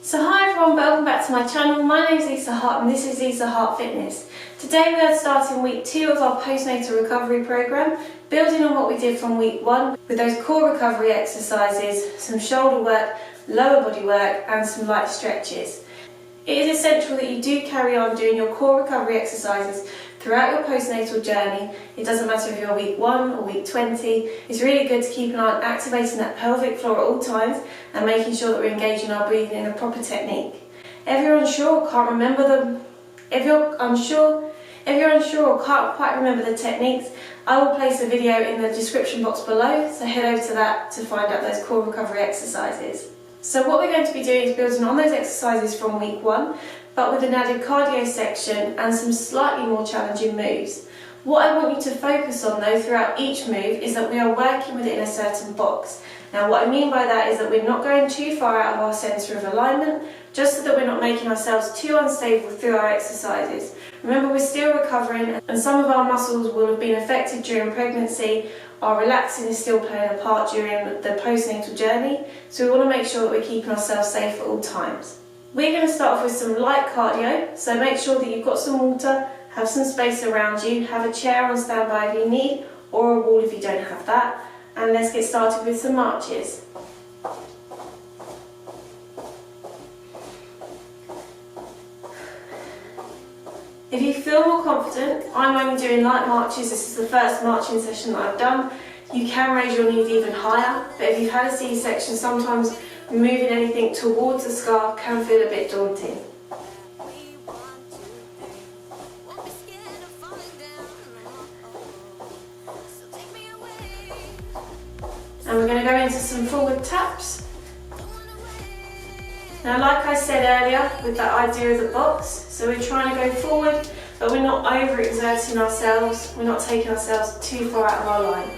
So hi everyone, welcome back to my channel. My name is Hart and this is Hart Fitness. Today we are starting week 2 of our postnatal recovery program, building on what we did from week 1 with those core recovery exercises, some shoulder work, lower body work and some light stretches. It is essential that you do carry on doing your core recovery exercises throughout your postnatal journey. It doesn't matter if you're week 1 or week 20. It's really good to keep an eye on activating that pelvic floor at all times and making sure that we're engaging our breathing in a proper technique. If you're unsure or can't remember or can't quite remember the techniques, I will place a video in the description box below, so head over to that to find out those core recovery exercises. So what we're going to be doing is building on those exercises from week 1, but with an added cardio section and some slightly more challenging moves. What I want you to focus on though throughout each move is that we are working within a certain box. Now what I mean by that is that we're not going too far out of our centre of alignment, just so that we're not making ourselves too unstable through our exercises. Remember, we're still recovering and some of our muscles will have been affected during pregnancy. Our relaxing is still playing a part during the postnatal journey, so we want to make sure that we're keeping ourselves safe at all times. We're going to start off with some light cardio, so make sure that you've got some water, have some space around you, have a chair on standby if you need, or a wall if you don't have that, and let's get started with some marches. If you feel more confident, I'm only doing light marches. This is the first marching session that I've done. You can raise your knees even higher, but if you've had a C-section, sometimes moving anything towards the scar can feel a bit daunting. And we're going to go into some forward taps. Now, like I said earlier, with that idea of the box, so we're trying to go forward, but we're not overexerting ourselves, we're not taking ourselves too far out of our line.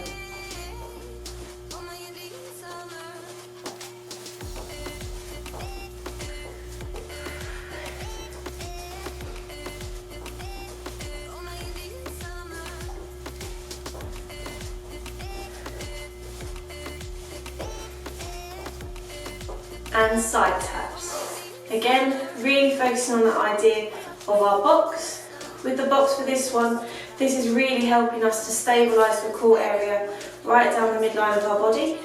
And side taps. Again, really focusing on the idea of our box. With the box for this one, this is really helping us to stabilise the core area right down the midline of our body.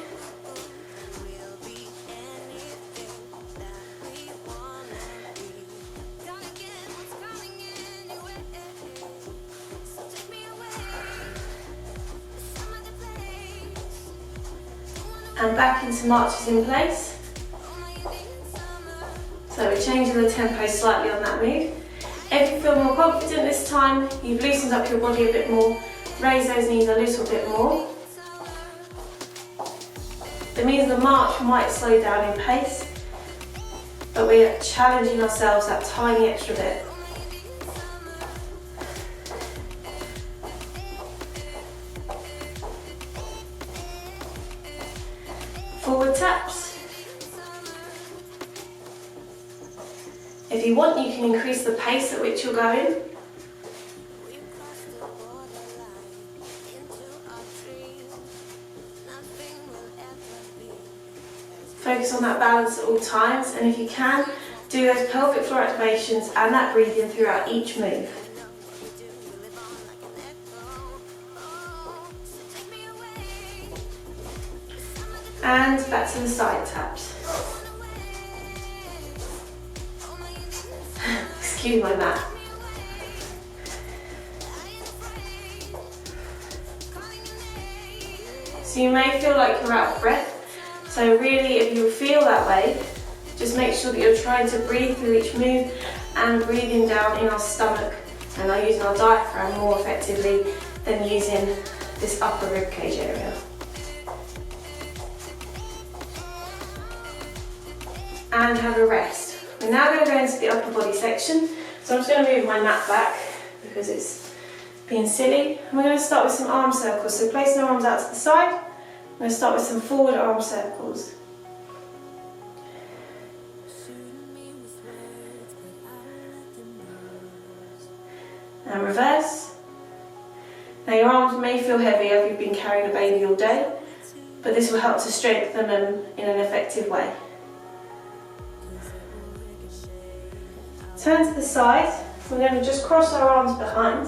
And back into marches in place. So we're changing the tempo slightly on that move. If you feel more confident this time, you've loosened up your body a bit more, raise those knees a little bit more. That means the march might slow down in pace, but we're challenging ourselves that tiny extra bit. Forward taps. If you want, you can increase the pace at which you're going. Focus on that balance at all times, and if you can, do those pelvic floor activations and that breathing throughout each move. And back to the side taps. Excuse my mat. So you may feel like you're out of breath. So really, if you feel that way, just make sure that you're trying to breathe through each move and breathing down in our stomach, and are using our diaphragm more effectively than using this upper rib cage area. And have a rest. We're now going to go into the upper body section. So I'm just going to move my mat back because it's being silly. And we're going to start with some arm circles. So placing our arms out to the side, I'm going to start with some forward arm circles. And reverse. Now your arms may feel heavy if you've been carrying a baby all day, but this will help to strengthen them in an effective way. Turn to the side. We're going to just cross our arms behind.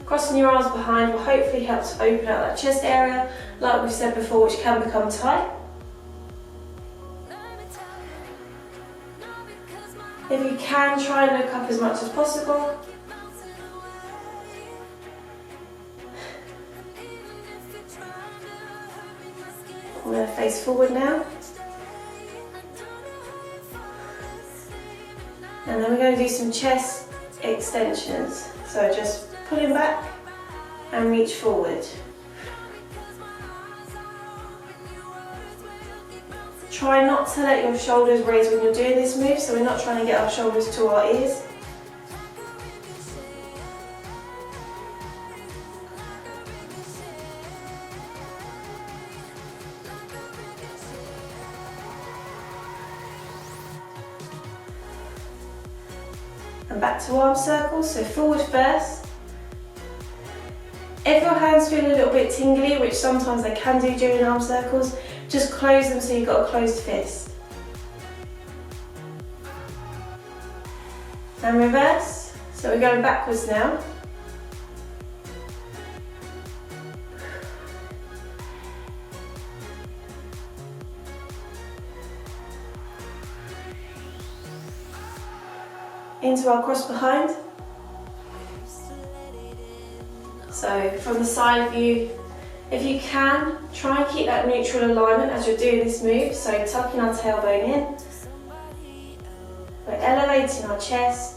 Crossing your arms behind will hopefully help to open out that chest area, like we said before, which can become tight. If you can, try and look up as much as possible. I'm going to face forward now. And then we're going to do some chest extensions. So just pulling back and reach forward. Try not to let your shoulders raise when you're doing this move, so we're not trying to get our shoulders to our ears. And back to arm circles, so forward first. If your hands feel a little bit tingly, which sometimes they can do during arm circles, just close them so you've got a closed fist. And reverse, so we're going backwards now. Into our cross behind. So from the side view, if you can, try and keep that neutral alignment as you're doing this move, so tucking our tailbone in. We're elevating our chest.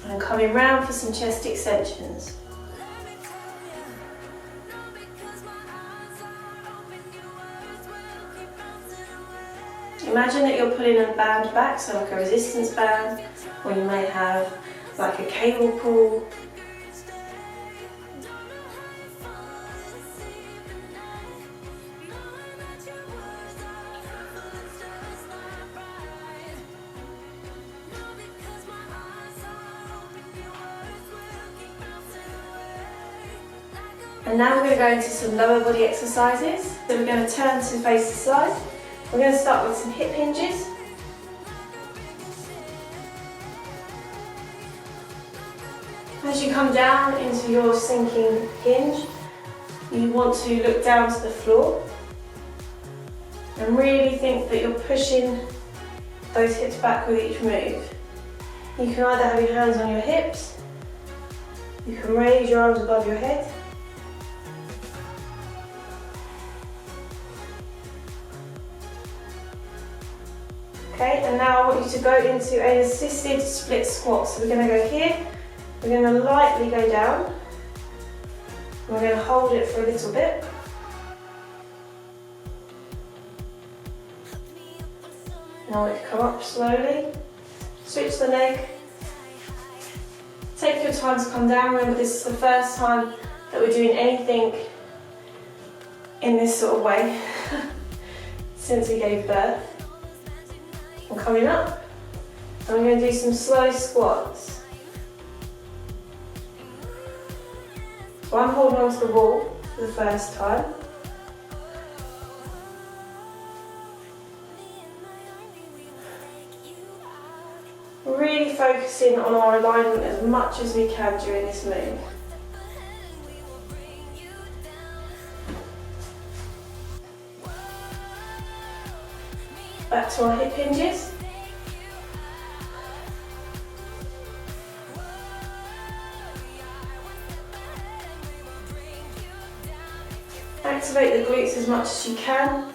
And coming round for some chest extensions. Imagine that you're pulling a band back, so like a resistance band, or you may have like a cable pull. And now we're going to go into some lower body exercises. So we're going to turn to face the side. We're going to start with some hip hinges. As you come down into your sinking hinge, you want to look down to the floor and really think that you're pushing those hips back with each move. You can either have your hands on your hips, you can raise your arms above your head, okay, and now I want you to go into an assisted split squat. So we're going to go here, we're going to lightly go down, and we're going to hold it for a little bit. Now we come up slowly, switch the leg, take your time to come down. Remember, this is the first time that we're doing anything in this sort of way since we gave birth. I'm coming up, and we're going to do some slow squats. So I'm holding onto the wall for the first time. Really focusing on our alignment as much as we can during this move. Back to our hip hinges. Activate the glutes as much as you can.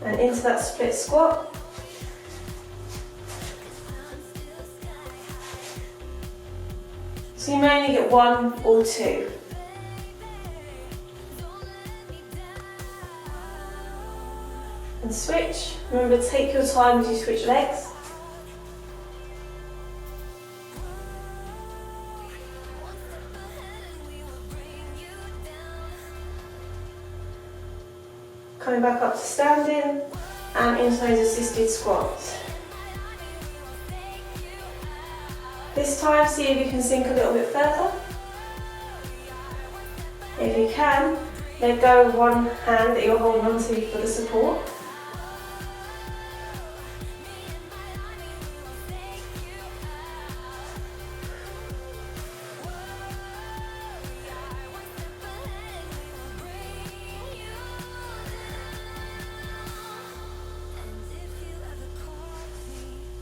And into that split squat. So you may only get one or two. And switch. Remember, take your time as you switch legs. Coming back up to standing and into those assisted squats. This time, see if you can sink a little bit further. If you can, let go of one hand that you're holding onto for the support.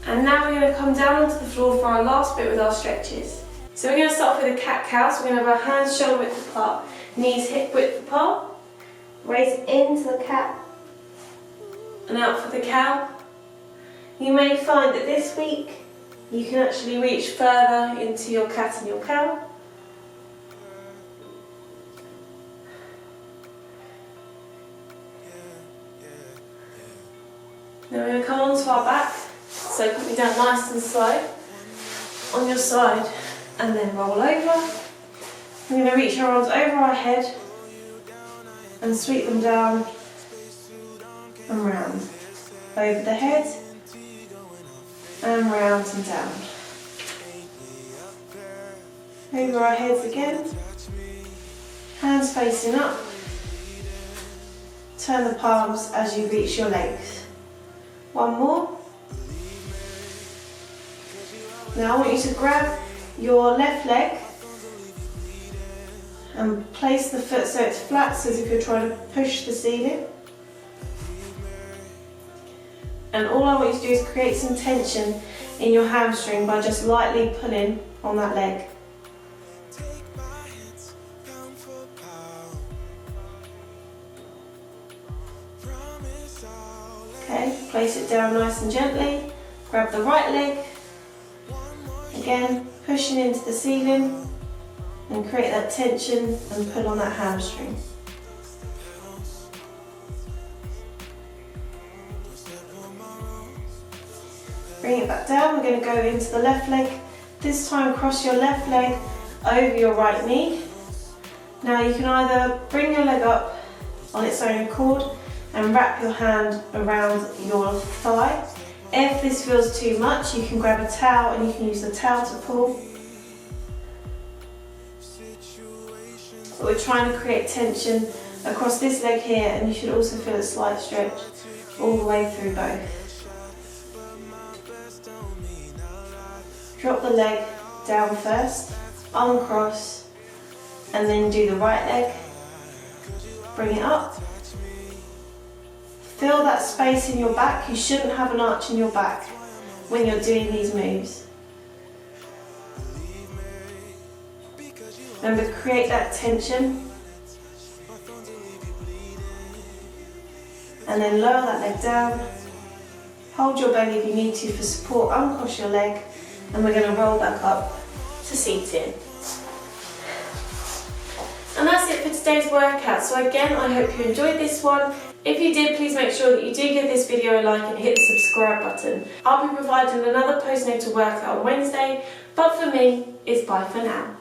And now we're going to come down onto the floor for our last bit with our stretches. So we're going to start off with a cat-cow. So we're going to have our hands shoulder width apart, knees hip width apart. Raise into the cat and out for the cow. You may find that this week you can actually reach further into your cat and your cow. Now we're going to come onto our back. So put me down nice and slow on your side and then roll over. We're going to reach our arms over our head and sweep them down and round. Over the head and round and down. Over our heads again. Hands facing up. Turn the palms as you reach your legs. One more. Now I want you to grab your left leg and place the foot so it's flat, so as if you're trying to push the ceiling. And all I want you to do is create some tension in your hamstring by just lightly pulling on that leg. Okay, place it down nice and gently. Grab the right leg. Again, pushing into the ceiling and create that tension and pull on that hamstring. Bring it back down. We're going to go into the left leg. This time cross your left leg over your right knee. Now you can either bring your leg up on its own accord and wrap your hand around your thigh. If this feels too much, you can grab a towel and you can use the towel to pull. But we're trying to create tension across this leg here, and you should also feel a slight stretch all the way through both. Drop the leg down first, uncross, and then do the right leg. Bring it up. Feel that space in your back. You shouldn't have an arch in your back when you're doing these moves. Remember, create that tension. And then lower that leg down. Hold your belly if you need to for support, uncross your leg, and we're going to roll back up to seating. And that's it for today's workout. So again, I hope you enjoyed this one. If you did, please make sure that you do give this video a like and hit the subscribe button. I'll be providing another postnatal workout on Wednesday, but for me, it's bye for now.